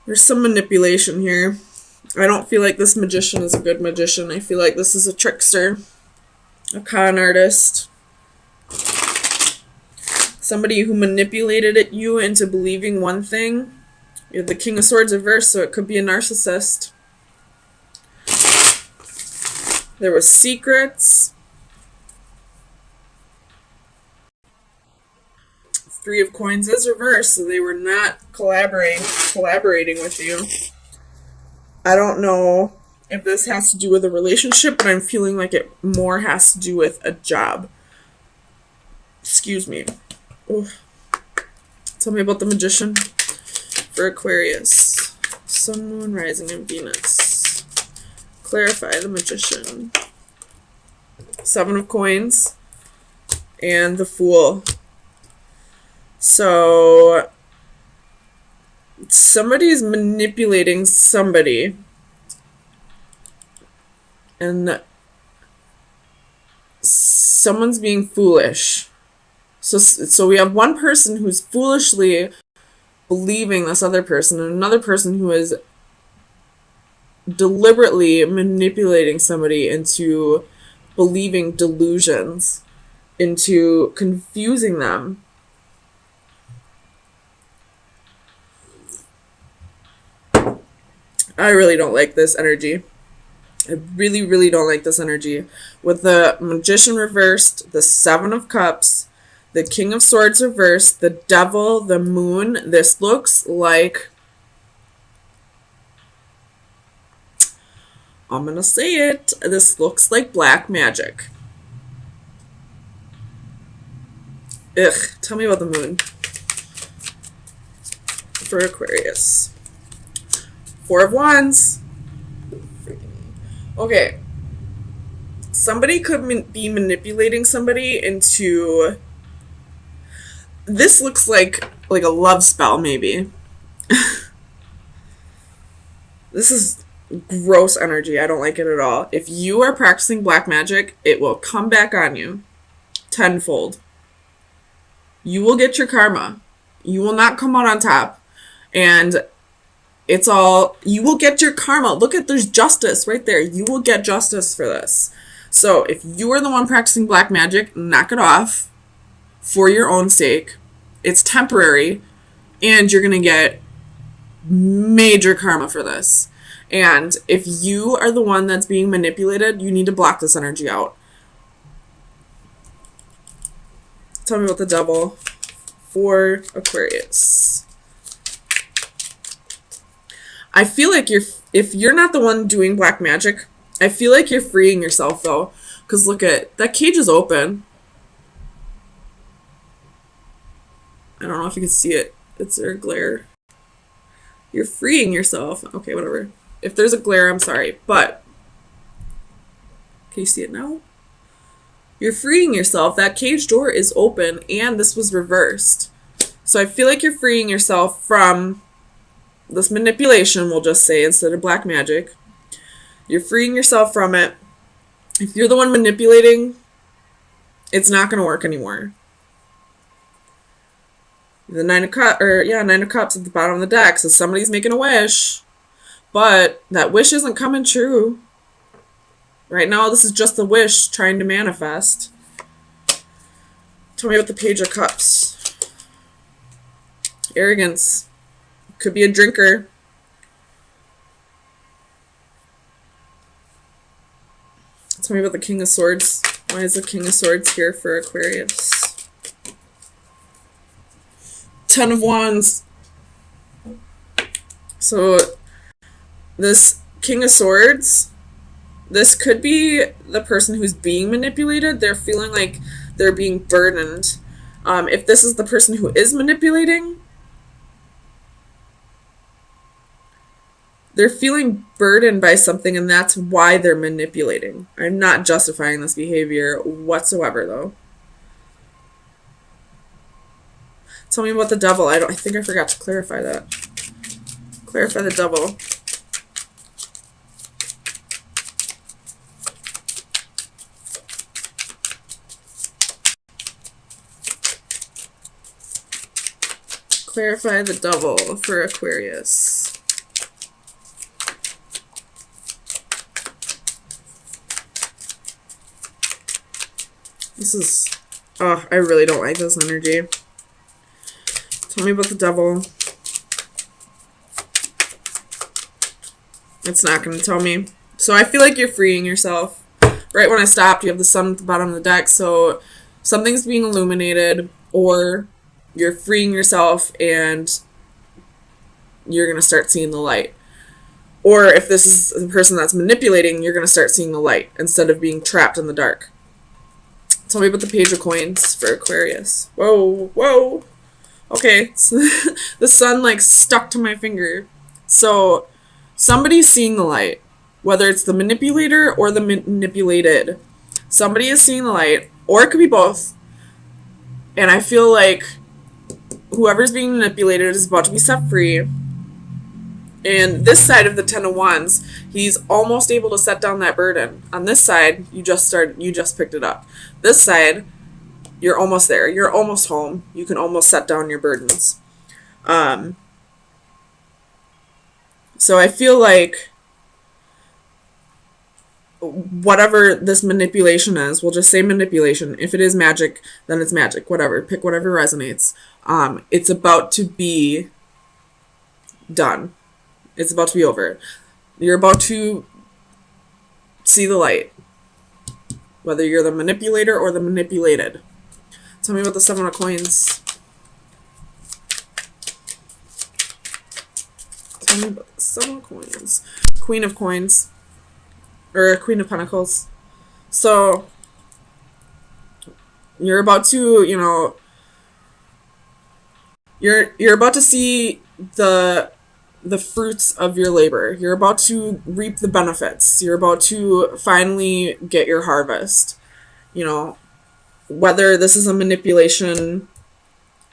There's some manipulation here. I don't feel like this magician is a good magician. I feel like this is a trickster, a con artist, somebody who manipulated you into believing one thing. You have the King of Swords reversed, so it could be a narcissist. There was secrets. Three of Coins is reversed, so they were not collaborating with you. I don't know if this has to do with a relationship, but I'm feeling like it more has to do with a job. Excuse me. Ooh. Tell me about the Magician for Aquarius. Sun, Moon, Rising, and Venus. Clarify the Magician. Seven of Coins and the Fool. So somebody's manipulating somebody, and someone's being foolish. So we have one person who's foolishly believing this other person, and another person who is deliberately manipulating somebody into believing delusions, into confusing them. I really don't like this energy. I really, really don't like this energy. With the Magician reversed, the Seven of Cups, the King of Swords reversed, the Devil, the Moon, this looks like... I'm gonna say it. This looks like black magic. Ugh. Tell me about the Moon for Aquarius. Four of Wands. Okay. Somebody could be manipulating somebody into... This looks like a love spell, maybe. This is gross energy. I don't like it at all. If you are practicing black magic, it will come back on you tenfold. You will get your karma. You will not come out on top. And it's all, you will get your karma. Look at, there's justice right there. You will get justice for this. So if you are the one practicing black magic, knock it off for your own sake. It's temporary, and you're going to get major karma for this. And if you are the one that's being manipulated, you need to block this energy out. Tell me about the Devil for Aquarius. I feel like if you're not the one doing black magic, I feel like you're freeing yourself, though. Because look at, that cage is open. I don't know if you can see it. It's there a glare. You're freeing yourself. Okay, whatever. If there's a glare, I'm sorry. But, can you see it now? You're freeing yourself. That cage door is open, and this was reversed. So I feel like you're freeing yourself from this manipulation, we'll just say, instead of black magic. You're freeing yourself from it. If you're the one manipulating, it's not going to work anymore. The Nine of Cups at the bottom of the deck. So somebody's making a wish, but that wish isn't coming true. Right now, this is just a wish trying to manifest. Tell me about the Page of Cups. Arrogance. Could be a drinker. Tell me about the King of Swords. Why is the King of Swords here for Aquarius? Ten of Wands. So this King of Swords, this could be the person who's being manipulated. They're feeling like they're being burdened. If this is the person who is manipulating, they're feeling burdened by something, and that's why they're manipulating. I'm not justifying this behavior whatsoever, though. Tell me about the Devil. I think I forgot to clarify that. Clarify the Devil. Clarify the Devil for Aquarius. This is, oh, I really don't like this energy. Tell me about the devil. It's not going to tell me. So I feel like you're freeing yourself. Right when I stopped, you have the sun at the bottom of the deck, so something's being illuminated, or you're freeing yourself and you're going to start seeing the light. Or if this is the person that's manipulating, you're going to start seeing the light instead of being trapped in the dark. Tell me about the Page of Coins for Aquarius. Whoa, whoa. Okay, so the sun like stuck to my finger. So somebody's seeing the light, whether it's the manipulator or the manipulated. Somebody is seeing the light, or it could be both. And I feel like whoever's being manipulated is about to be set free. And this side of the Ten of Wands, he's almost able to set down that burden. On this side, you just picked it up. This side, you're almost there. You're almost home. You can almost set down your burdens. So I feel like whatever this manipulation is, we'll just say manipulation. If it is magic, then it's magic. Whatever. Pick whatever resonates. It's about to be done. It's about to be over. You're about to see the light. Whether you're the manipulator or the manipulated. Tell me about the Seven of Coins. Tell me about the Seven of Coins. Queen of Coins. Or Queen of Pentacles. So, you're about to, you're about to see the fruits of your labor. You're about to reap the benefits. You're about to finally get your harvest. Whether this is a manipulation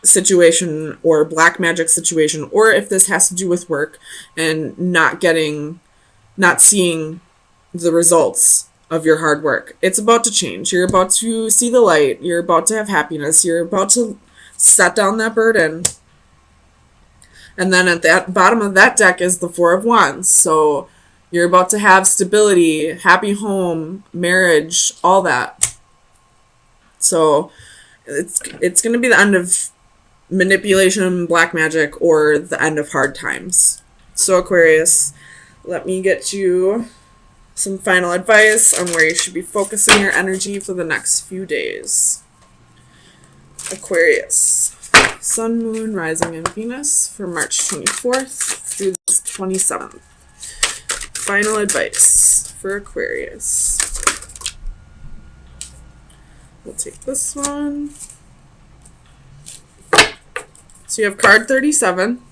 situation or black magic situation, or if this has to do with work and not seeing the results of your hard work. It's about to change. You're about to see the light. You're about to have happiness. You're about to set down that burden. And then at the bottom of that deck is the Four of Wands. So you're about to have stability, happy home, marriage, all that. So it's going to be the end of manipulation, black magic, or the end of hard times. So Aquarius, let me get you some final advice on where you should be focusing your energy for the next few days. Aquarius, Sun, Moon, Rising, and Venus for March 24th through the 27th. Final advice for Aquarius. We'll take this one. So you have card 37,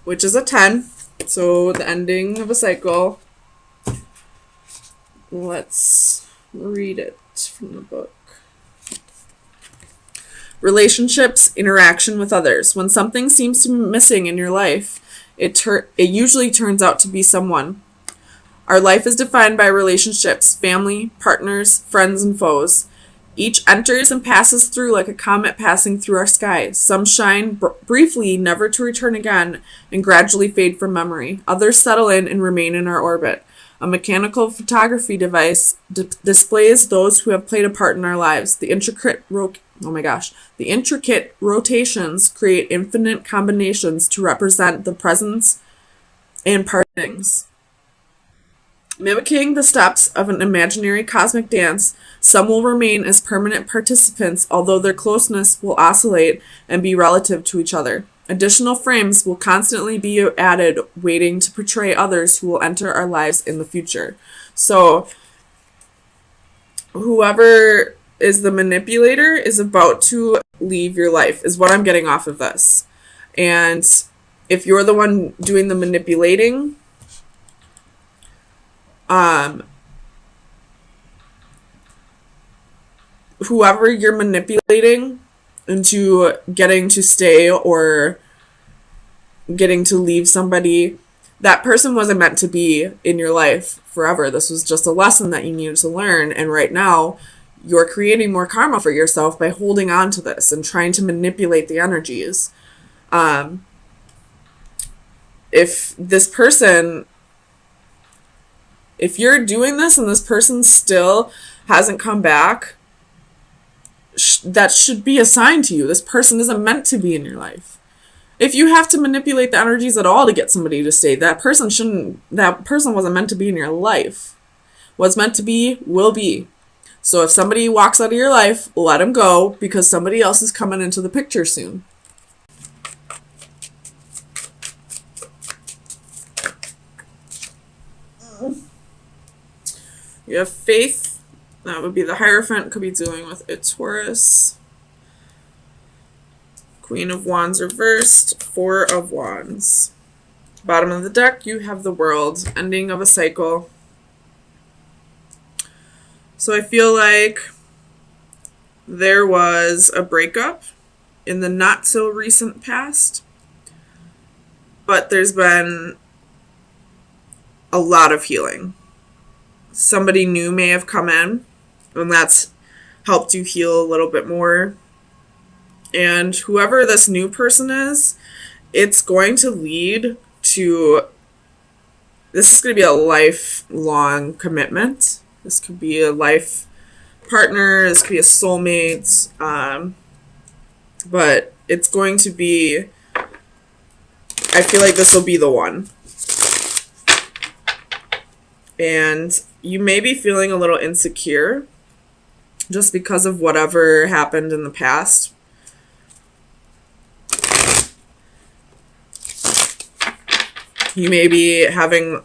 which is a 10. So the ending of a cycle. Let's read it from the book. Relationships, interaction with others. When something seems to be missing in your life, it usually turns out to be someone. Our life is defined by relationships, family, partners, friends, and foes. Each enters and passes through like a comet passing through our sky. Some shine briefly, never to return again, and gradually fade from memory. Others settle in and remain in our orbit. A mechanical photography device displays those who have played a part in our lives. The intricate rotations create infinite combinations to represent the presence and partings. Mimicking the steps of an imaginary cosmic dance, some will remain as permanent participants, although their closeness will oscillate and be relative to each other. Additional frames will constantly be added, waiting to portray others who will enter our lives in the future. So, whoever is the manipulator is about to leave your life, is what I'm getting off of this. And if you're the one doing the manipulating, whoever you're manipulating into getting to stay or getting to leave somebody, that person wasn't meant to be in your life forever. This was just a lesson that you needed to learn. And right now, you're creating more karma for yourself by holding on to this and trying to manipulate the energies. If you're doing this and this person still hasn't come back, that should be assigned to you. This person isn't meant to be in your life. If you have to manipulate the energies at all to get somebody to stay, that person wasn't meant to be in your life. What's meant to be will be. So if somebody walks out of your life, let them go, because somebody else is coming into the picture soon. You have faith. That would be the Hierophant. Could be dealing with a Taurus. Queen of Wands reversed. Four of Wands. Bottom of the deck, you have the World. Ending of a cycle. So I feel like there was a breakup in the not so recent past, but there's been a lot of healing. Somebody new may have come in, and that's helped you heal a little bit more. And whoever this new person is, it's going to lead to, this is going to be a lifelong commitment. This could be a life partner, this could be a soulmate, but it's going to be, I feel like this will be the one. And you may be feeling a little insecure just because of whatever happened in the past. You may be having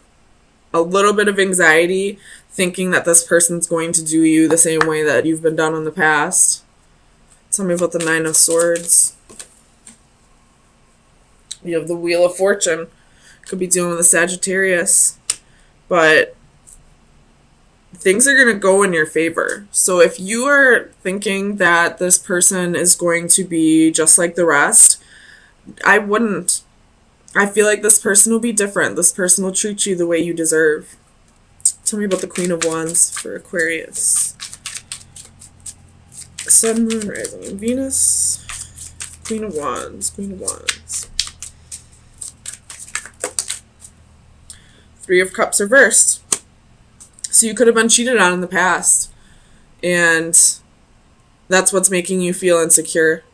a little bit of anxiety, thinking that this person's going to do you the same way that you've been done in the past. Tell me about the Nine of Swords. You have the Wheel of Fortune. Could be dealing with a Sagittarius. But things are going to go in your favor. So if you are thinking that this person is going to be just like the rest, I wouldn't. I feel like this person will be different. This person will treat you the way you deserve. Tell me about the Queen of Wands for Aquarius. Sun, Moon, Rising, and Venus. Queen of Wands. Queen of Wands. Three of Cups reversed. So you could have been cheated on in the past. And that's what's making you feel insecure.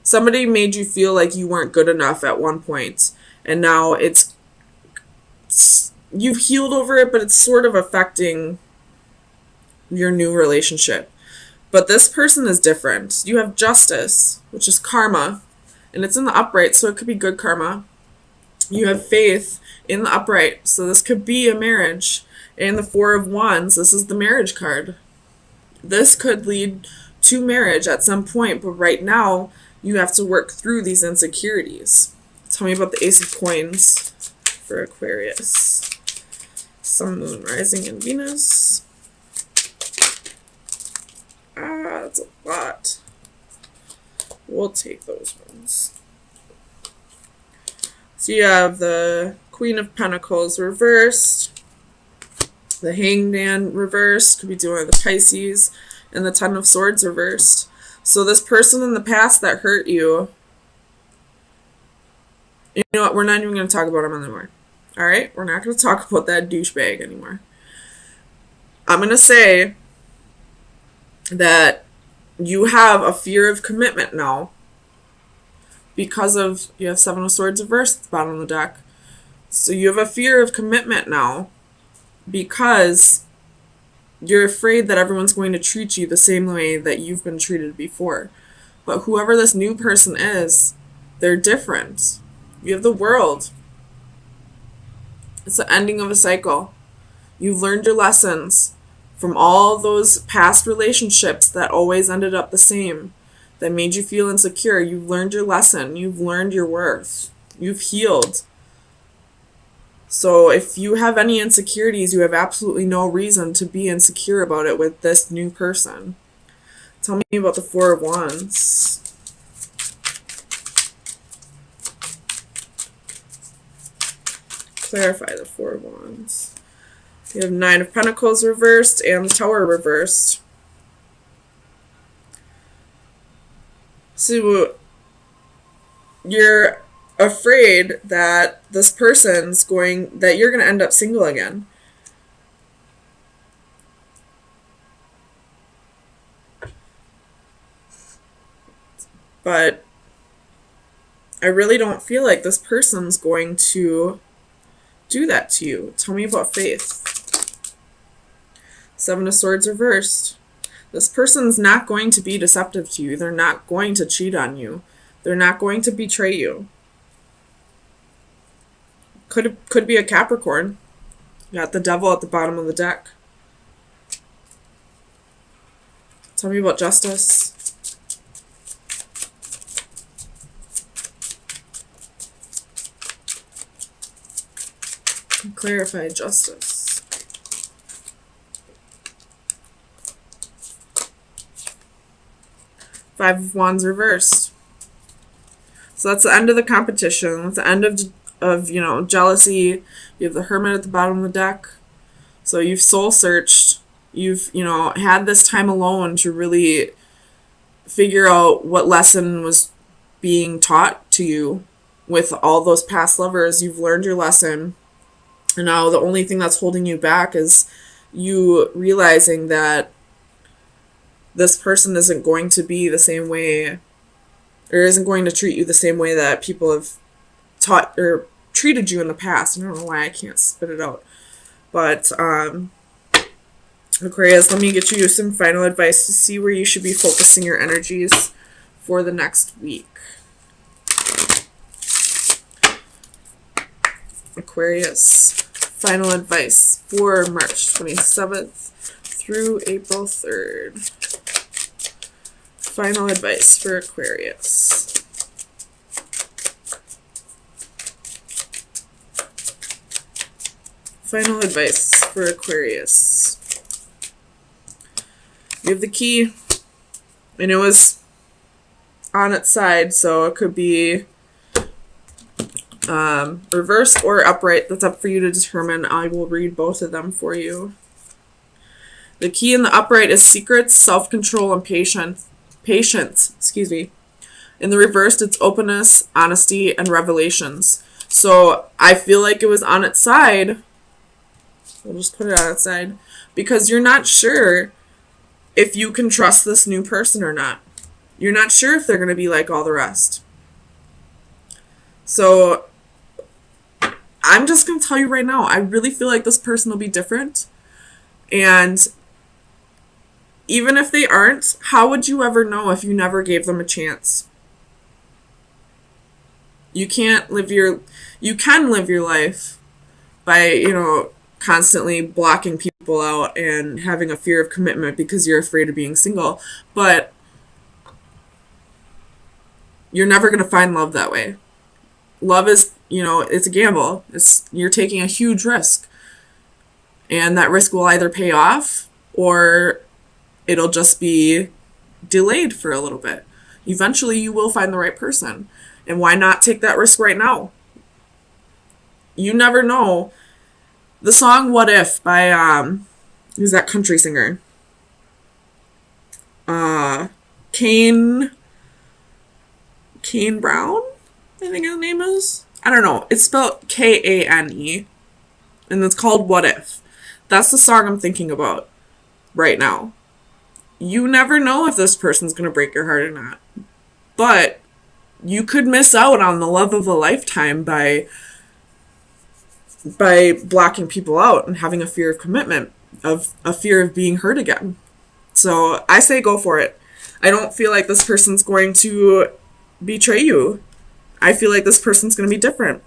Somebody made you feel like you weren't good enough at one point. And now you've healed over it, but it's sort of affecting your new relationship. But this person is different. You have Justice, which is karma, and it's in the upright, so it could be good karma. You have Faith in the upright, so this could be a marriage. And the Four of Wands, this is the marriage card. This could lead to marriage at some point, but right now you have to work through these insecurities. Tell me about the Ace of Coins for Aquarius. Sun, Moon, Rising, and Venus. That's a lot. We'll take those ones. So you have the Queen of Pentacles reversed, the Hanged Man reversed, could be doing the Pisces, and the Ten of Swords reversed. So this person in the past that hurt you, you know what, we're not even going to talk about him anymore. Alright? We're not going to talk about that douchebag anymore. I'm going to say that you have a fear of commitment now because of, you have Seven of Swords reversed at the bottom of the deck. So you have a fear of commitment now because you're afraid that everyone's going to treat you the same way that you've been treated before. But whoever this new person is, they're different. You have the World. It's the ending of a cycle. You've learned your lessons from all those past relationships that always ended up the same, that made you feel insecure. You've learned your lesson. You've learned your worth. You've healed. So if you have any insecurities, you have absolutely no reason to be insecure about it with this new person. Tell me about the Four of Wands. Clarify the Four of Wands. You have Nine of Pentacles reversed and the Tower reversed. So you're afraid that this person's that you're going to end up single again. But I really don't feel like this person's going to do that to you. Tell me about faith. Seven of Swords reversed. This person's not going to be deceptive to you. They're not going to cheat on you. They're not going to betray you. Could be a Capricorn. You got the Devil at the bottom of the deck. Tell me about justice. Clarify justice. Five of Wands reversed. So that's the end of the competition. That's the end of jealousy. You have the Hermit at the bottom of the deck. So you've soul searched. You've, had this time alone to really figure out what lesson was being taught to you with all those past lovers. You've learned your lesson. And now the only thing that's holding you back is you realizing that this person isn't going to be the same way, or isn't going to treat you the same way that people have taught or treated you in the past. I don't know why I can't spit it out. But, Aquarius, let me get you some final advice to see where you should be focusing your energies for the next week. Aquarius, final advice for March 27th through April 3rd. Final advice for Aquarius. Final advice for Aquarius. You have the key, and it was on its side, so it could be reversed or upright. That's up for you to determine. I will read both of them for you. The key in the upright is secrets, self-control, and patience. In the reversed, it's openness, honesty, and revelations. So I feel like it was on its side. We'll just put it on its side because you're not sure if you can trust this new person or not. You're not sure if they're going to be like all the rest. So I'm just going to tell you right now, I really feel like this person will be different. And even if they aren't, how would you ever know if you never gave them a chance? You can live your life by, constantly blocking people out and having a fear of commitment because you're afraid of being single. But you're never going to find love that way. Love is, it's a gamble. You're taking a huge risk. And that risk will either pay off or it'll just be delayed for a little bit. Eventually you will find the right person. And why not take that risk right now? You never know. The song What If by, who's that country singer? Kane Brown, I think his name is. I don't know. It's spelled Kane. And it's called What If. That's the song I'm thinking about right now. You never know if this person's going to break your heart or not. But you could miss out on the love of a lifetime by blocking people out and having a fear of commitment, of a fear of being hurt again. So I say go for it. I don't feel like this person's going to betray you. I feel like this person's going to be different.